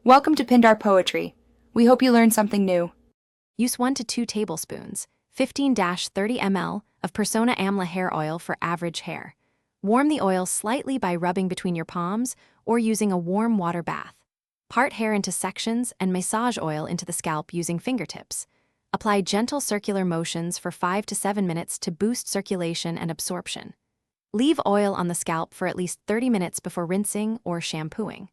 Welcome to Pindar Poetry. We hope you learned something new. Use 1 to 2 tablespoons, 15-30 ml of Persona Amla hair oil for average hair. Warm the oil slightly by rubbing between your palms or using a warm water bath. Part hair into sections and massage oil into the scalp using fingertips. Apply gentle circular motions for 5 to 7 minutes to boost circulation and absorption. Leave oil on the scalp for at least 30 minutes before rinsing or shampooing.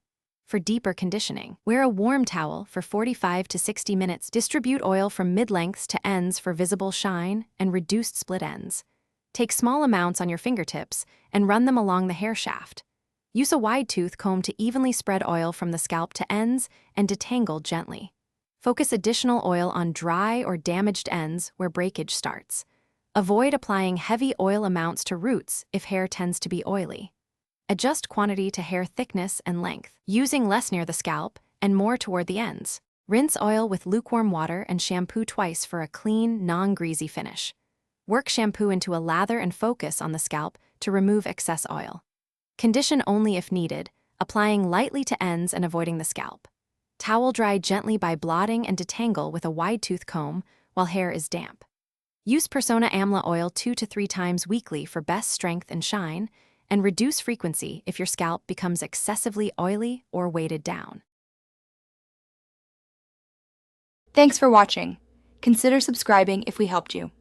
For deeper conditioning, wear a warm towel for 45 to 60 minutes. Distribute oil from mid-lengths to ends for visible shine and reduced split ends. Take small amounts on your fingertips and run them along the hair shaft. Use a wide tooth comb to evenly spread oil from the scalp to ends and detangle gently. Focus additional oil on dry or damaged ends where breakage starts. Avoid applying heavy oil amounts to roots if hair tends to be oily. Adjust quantity to hair thickness and length, using less near the scalp and more toward the ends. Rinse oil with lukewarm water and shampoo twice for a clean, non-greasy finish. Work shampoo into a lather and focus on the scalp to remove excess oil. Condition only if needed, applying lightly to ends and avoiding the scalp. Towel dry gently by blotting and detangle with a wide tooth comb while hair is damp. Use Persona Amla oil 2 to 3 times weekly for best strength and shine, and reduce frequency if your scalp becomes excessively oily or weighted down. Thanks for watching. Consider subscribing if we helped you.